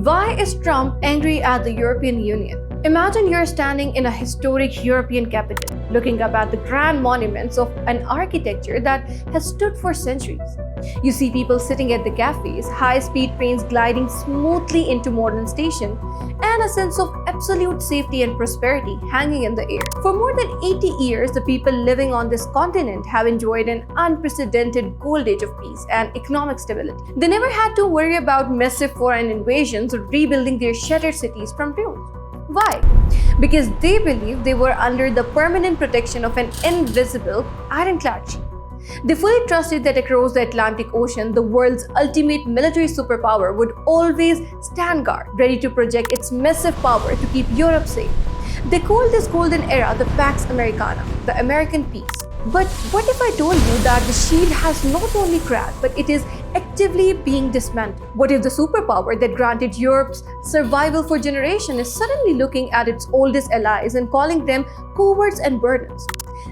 Why is Trump angry at the European Union? Imagine you're standing in a historic European capital, looking up at the grand monuments of an architecture that has stood for centuries. You see people sitting at the cafes, high-speed trains gliding smoothly into modern stations, and a sense of absolute safety and prosperity hanging in the air. For more than 80 years, the people living on this continent have enjoyed an unprecedented gold age of peace and economic stability. They never had to worry about massive foreign invasions or rebuilding their shattered cities from ruins. Why? Because they believed they were under the permanent protection of an invisible, ironclad shield. They fully trusted that across the Atlantic Ocean, the world's ultimate military superpower would always stand guard, ready to project its massive power to keep Europe safe. They called this golden era the Pax Americana, the American peace. But what if I told you that the shield has not only cracked, but it is actively being dismantled? What if the superpower that granted Europe's survival for generations is suddenly looking at its oldest allies and calling them cowards and burdens?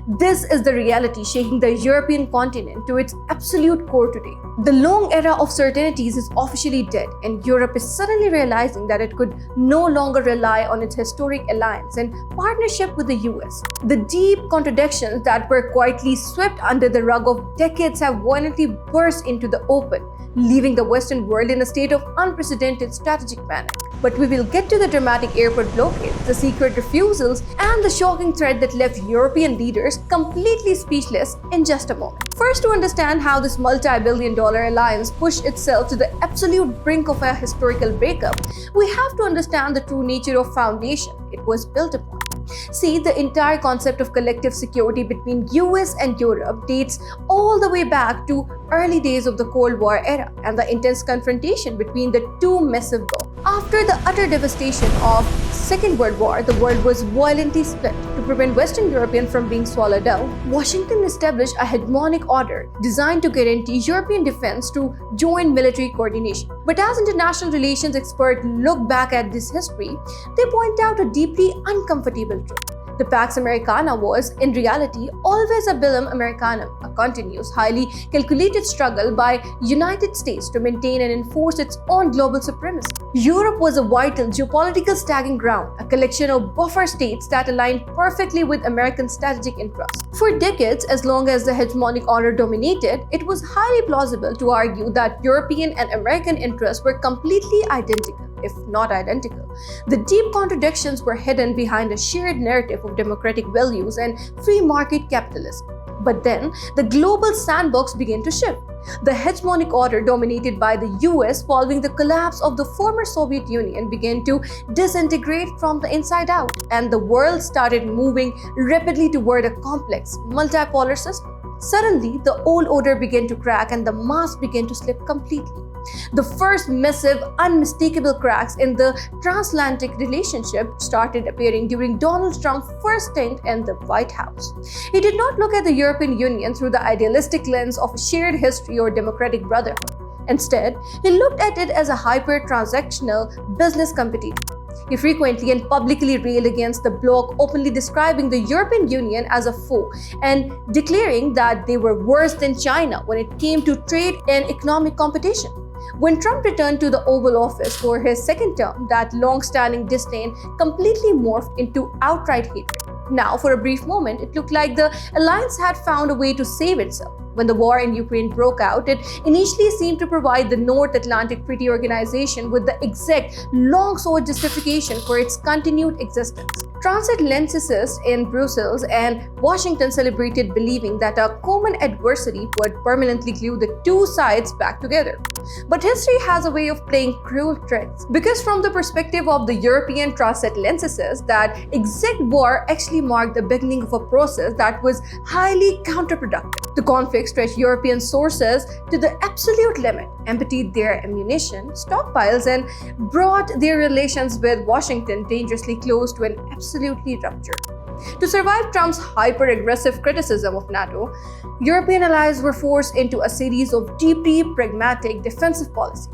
This is the reality shaking the European continent to its absolute core today. The long era of certainties is officially dead, and Europe is suddenly realizing that it could no longer rely on its historic alliance and partnership with the US. The deep contradictions that were quietly swept under the rug of decades have violently burst into the open, leaving the Western world in a state of unprecedented strategic panic. But we will get to the dramatic airport blockades, the secret refusals, and the shocking threat that left European leaders completely speechless in just a moment. First, to understand how this multi-billion-dollar alliance pushed itself to the absolute brink of a historical breakup, we have to understand the true nature of foundation it was built upon. See, the entire concept of collective security between US and Europe dates all the way back to early days of the Cold War era and the intense confrontation between the two massive blocs. After the utter devastation of Second World War, the world was violently split. To prevent Western Europeans from being swallowed up, Washington established a hegemonic order designed to guarantee European defense through joint military coordination. But as international relations experts look back at this history, they point out a deeply uncomfortable truth. The Pax Americana was, in reality, always a bellum Americanum, a continuous, highly calculated struggle by United States to maintain and enforce its own global supremacy. Europe was a vital geopolitical staging ground, a collection of buffer states that aligned perfectly with American strategic interests. For decades, as long as the hegemonic order dominated, it was highly plausible to argue that European and American interests were completely identical, if not identical. The deep contradictions were hidden behind a shared narrative of democratic values and free market capitalism. But then, the global sandbox began to shift. The hegemonic order dominated by the US following the collapse of the former Soviet Union began to disintegrate from the inside out, and the world started moving rapidly toward a complex, multipolar system. Suddenly, the old order began to crack and the mask began to slip completely. The first massive, unmistakable cracks in the transatlantic relationship started appearing during Donald Trump's first stint in the White House. He did not look at the European Union through the idealistic lens of a shared history or democratic brotherhood. Instead, he looked at it as a hyper-transactional business competitor. He frequently and publicly railed against the bloc, openly describing the European Union as a foe and declaring that they were worse than China when it came to trade and economic competition. When Trump returned to the Oval Office for his second term, that long-standing disdain completely morphed into outright hatred. Now, for a brief moment, it looked like the alliance had found a way to save itself. When the war in Ukraine broke out, it initially seemed to provide the North Atlantic Treaty Organization with the exact long-sought justification for its continued existence. Transatlanticists in Brussels and Washington celebrated believing that a common adversary would permanently glue the two sides back together. But history has a way of playing cruel tricks, because from the perspective of the European transatlanticists, that exact war actually marked the beginning of a process that was highly counterproductive. The conflict stretched European sources to the absolute limit, emptied their ammunition stockpiles, and brought their relations with Washington dangerously close to an absolutely rupture. To survive Trump's hyper-aggressive criticism of NATO, European allies were forced into a series of deeply pragmatic defensive policies.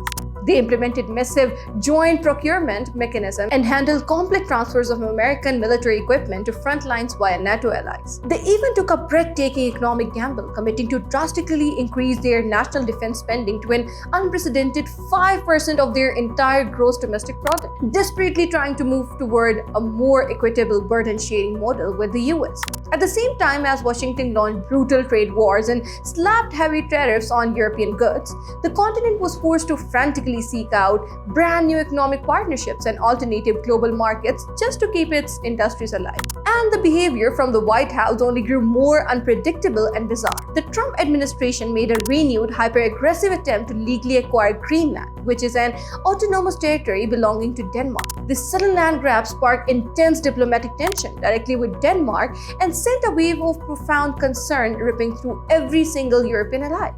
They implemented massive joint procurement mechanism and handled complex transfers of American military equipment to front lines via NATO allies. They even took a breathtaking economic gamble, committing to drastically increase their national defense spending to an unprecedented 5% of their entire gross domestic product, desperately trying to move toward a more equitable burden-sharing model with the US. At the same time as Washington launched brutal trade wars and slapped heavy tariffs on European goods, the continent was forced to frantically seek out brand new economic partnerships and alternative global markets just to keep its industries alive. And the behavior from the White House only grew more unpredictable and bizarre. The Trump administration made a renewed, hyper-aggressive attempt to legally acquire Greenland, which is an autonomous territory belonging to Denmark. This sudden land grab sparked intense diplomatic tension directly with Denmark and sent a wave of profound concern ripping through every single European ally.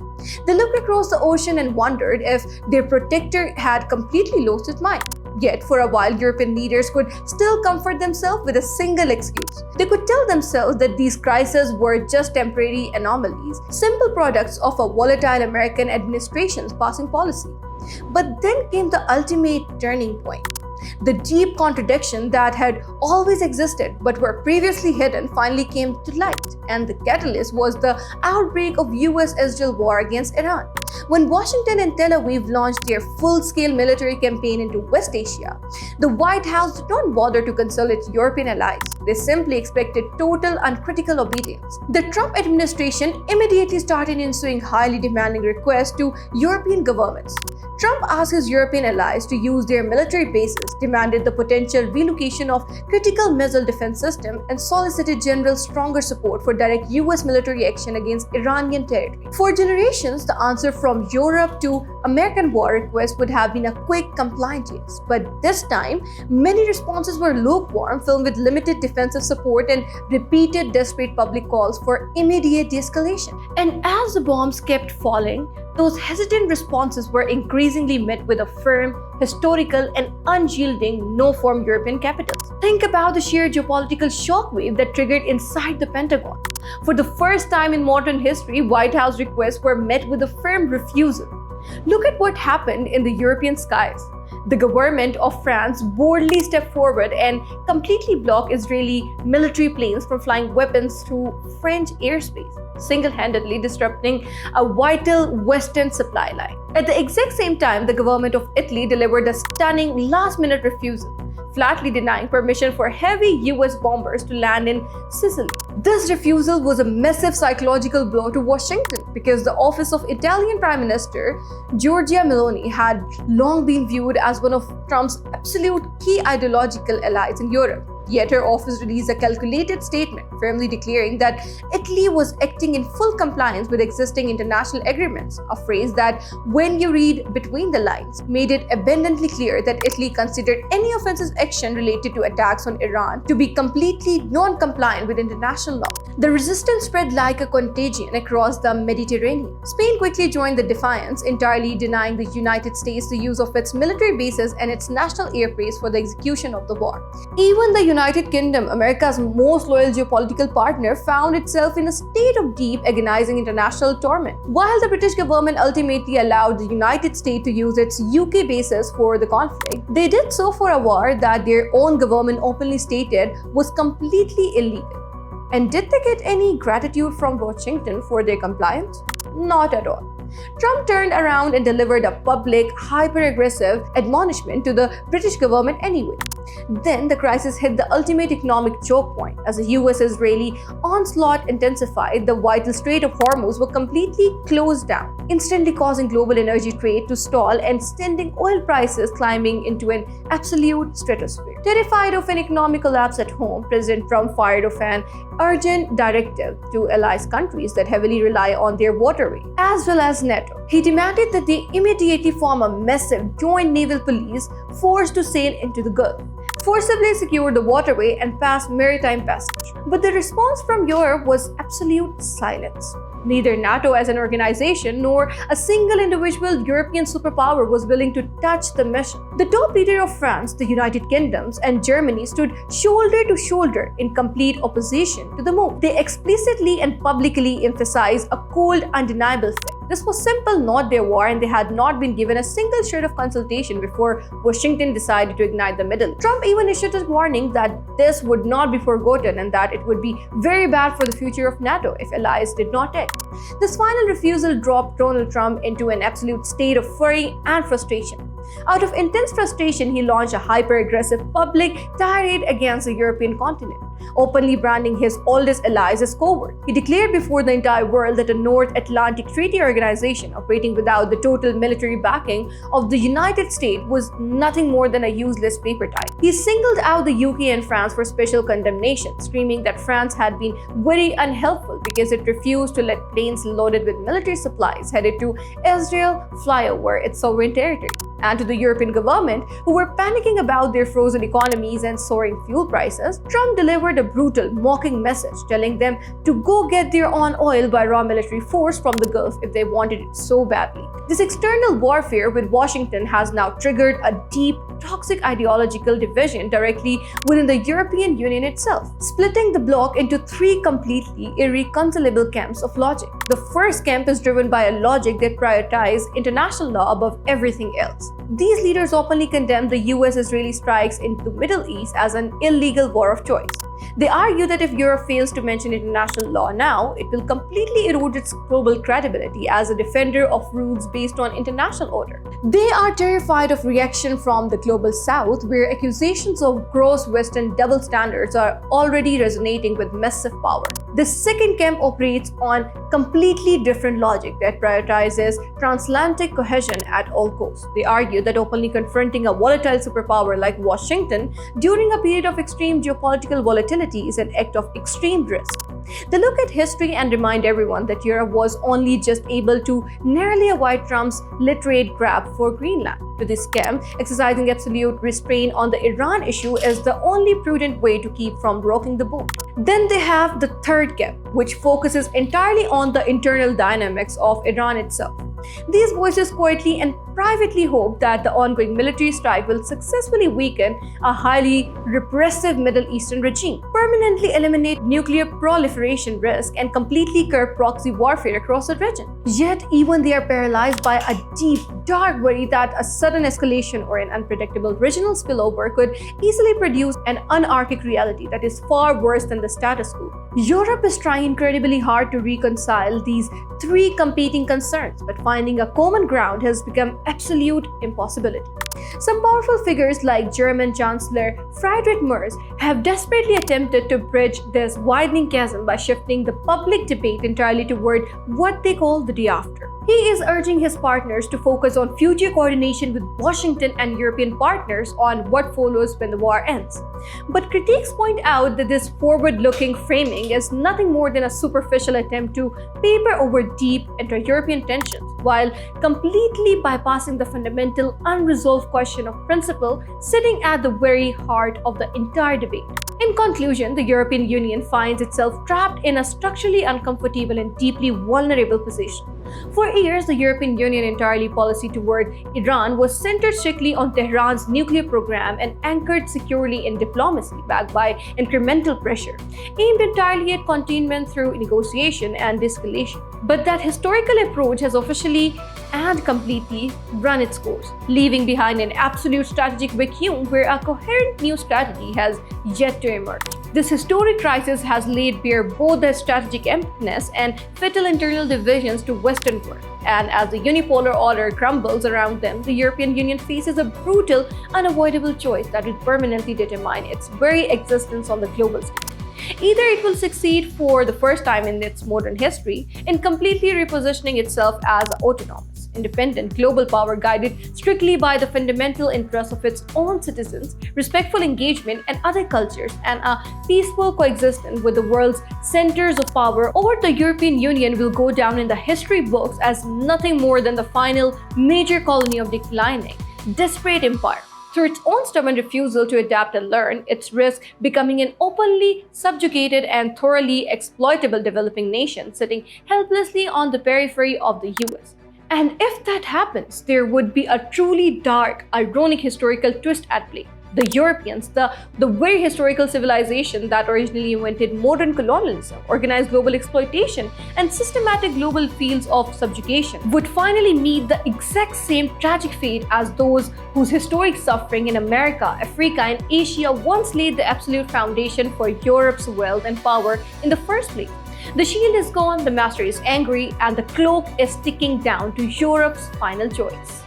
They looked across the ocean and wondered if their protector had completely lost his mind. Yet, for a while, European leaders could still comfort themselves with a single excuse. They could tell themselves that these crises were just temporary anomalies, simple products of a volatile American administration's passing policy. But then came the ultimate turning point. The deep contradiction that had always existed but were previously hidden finally came to light, and the catalyst was the outbreak of US-Israel war against Iran. When Washington and Tel Aviv launched their full-scale military campaign into West Asia, the White House did not bother to consult its European allies. They simply expected total uncritical obedience. The Trump administration immediately started issuing highly demanding requests to European governments. Trump asked his European allies to use their military bases, demanded the potential relocation of critical missile defense systems, and solicited general stronger support for direct US military action against Iranian territory. For generations, the answer from Europe to American war requests would have been a quick, compliant yes. But this time, many responses were lukewarm, filled with limited defensive support and repeated desperate public calls for immediate de-escalation. And as the bombs kept falling, those hesitant responses were increasingly met with a firm, historical, and unyielding no from European capitals. Think about the sheer geopolitical shockwave that triggered inside the Pentagon. For the first time in modern history, White House requests were met with a firm refusal. Look at what happened in the European skies. The government of France boldly stepped forward and completely blocked Israeli military planes from flying weapons through French airspace, single-handedly disrupting a vital Western supply line. At the exact same time, the government of Italy delivered a stunning last-minute refusal, flatly denying permission for heavy US bombers to land in Sicily. This refusal was a massive psychological blow to Washington because the office of Italian Prime Minister Giorgia Meloni had long been viewed as one of Trump's absolute key ideological allies in Europe. Yet her office released a calculated statement firmly declaring that Italy was acting in full compliance with existing international agreements, a phrase that, when you read between the lines, made it abundantly clear that Italy considered any offensive action related to attacks on Iran to be completely non-compliant with international law. The resistance spread like a contagion across the Mediterranean. Spain quickly joined the defiance, entirely denying the United States the use of its military bases and its national airspace for the execution of the war. Even the United Kingdom, America's most loyal geopolitical partner, found itself in a state of deep, agonizing international torment. While the British government ultimately allowed the United States to use its UK bases for the conflict, they did so for a war that their own government openly stated was completely illegal. And did they get any gratitude from Washington for their compliance? Not at all. Trump turned around and delivered a public, hyper-aggressive admonishment to the British government anyway. Then the crisis hit the ultimate economic choke point. As the US-Israeli onslaught intensified, the vital Strait of Hormuz were completely closed down, instantly causing global energy trade to stall and sending oil prices climbing into an absolute stratosphere. Terrified of an economic collapse at home, President Trump fired off an urgent directive to allies countries that heavily rely on their waterway, as well as NATO. He demanded that they immediately form a massive joint naval police force to sail into the Gulf, forcibly secure the waterway and pass maritime passage. But the response from Europe was absolute silence. Neither NATO as an organization nor a single individual European superpower was willing to touch the mission. The top leader of France, the United Kingdom, and Germany stood shoulder to shoulder in complete opposition to the move. They explicitly and publicly emphasized a cold, undeniable fact. This was simple not their war, and they had not been given a single shred of consultation before Washington decided to ignite the Middle East. Trump even issued a warning that this would not be forgotten and that it would be very bad for the future of NATO if allies did not act. This final refusal dropped Donald Trump into an absolute state of fury and frustration. Out of intense frustration, he launched a hyper-aggressive public tirade against the European continent, openly branding his oldest allies as coward. He declared before the entire world that a North Atlantic Treaty Organization operating without the total military backing of the United States was nothing more than a useless paper tiger. He singled out the UK and France for special condemnation, screaming that France had been very unhelpful because it refused to let planes loaded with military supplies headed to Israel fly over its sovereign territory. And to the European government, who were panicking about their frozen economies and soaring fuel prices, Trump delivered a brutal, mocking message telling them to go get their own oil by raw military force from the Gulf if they wanted it so badly. This external warfare with Washington has now triggered a deep, toxic ideological division directly within the European Union itself, splitting the bloc into three completely irreconcilable camps of logic. The first camp is driven by a logic that prioritizes international law above everything else. These leaders openly condemn the US-Israeli strikes in the Middle East as an illegal war of choice. They argue that if Europe fails to mention international law now, it will completely erode its global credibility as a defender of rules based on international order. They are terrified of reaction from the global south, where accusations of gross Western double standards are already resonating with massive power. The second camp operates on completely different logic that prioritizes transatlantic cohesion at all costs. They argue that openly confronting a volatile superpower like Washington during a period of extreme geopolitical volatility is an act of extreme risk. They look at history and remind everyone that Europe was only just able to narrowly avoid Trump's literate grab for Greenland. To this camp, exercising absolute restraint on the Iran issue is the only prudent way to keep from rocking the boat. Then they have the third camp, which focuses entirely on the internal dynamics of Iran itself. These voices quietly and privately hope that the ongoing military strike will successfully weaken a highly repressive Middle Eastern regime, permanently eliminate nuclear proliferation risk, and completely curb proxy warfare across the region. Yet, even they are paralyzed by a deep, dark worry that a sudden escalation or an unpredictable regional spillover could easily produce an anarchic reality that is far worse than the status quo. Europe is trying incredibly hard to reconcile these three competing concerns, but finding a common ground has become absolute impossibility. Some powerful figures like German Chancellor Friedrich Merz have desperately attempted to bridge this widening chasm by shifting the public debate entirely toward what they call the day after. He is urging his partners to focus on future coordination with Washington and European partners on what follows when the war ends. But critics point out that this forward-looking framing is nothing more than a superficial attempt to paper over deep inter-European tensions, while completely bypassing the fundamental unresolved question of principle sitting at the very heart of the entire debate. In conclusion, the European Union finds itself trapped in a structurally uncomfortable and deeply vulnerable position. For years, the European Union entirely policy toward Iran was centered strictly on Tehran's nuclear program and anchored securely in diplomacy backed by incremental pressure, aimed entirely at containment through negotiation and de-escalation. But that historical approach has officially and completely run its course, leaving behind an absolute strategic vacuum where a coherent new strategy has yet to emerge. This historic crisis has laid bare both the strategic emptiness and fatal internal divisions to Western world. And as the unipolar order crumbles around them, the European Union faces a brutal, unavoidable choice that will permanently determine its very existence on the global stage. Either it will succeed for the first time in its modern history in completely repositioning itself as autonomous, independent global power guided strictly by the fundamental interests of its own citizens, respectful engagement and other cultures, and a peaceful coexistence with the world's centers of power, or the European Union will go down in the history books as nothing more than the final major colony of declining, desperate empire. Through its own stubborn refusal to adapt and learn, it risks becoming an openly subjugated and thoroughly exploitable developing nation sitting helplessly on the periphery of the US. And if that happens, there would be a truly dark, ironic historical twist at play. The Europeans, the very historical civilization that originally invented modern colonialism, organized global exploitation, and systematic global fields of subjugation, would finally meet the exact same tragic fate as those whose historic suffering in America, Africa, and Asia once laid the absolute foundation for Europe's wealth and power in the first place. The shield is gone, the master is angry, and the cloak is ticking down to Europe's final choice.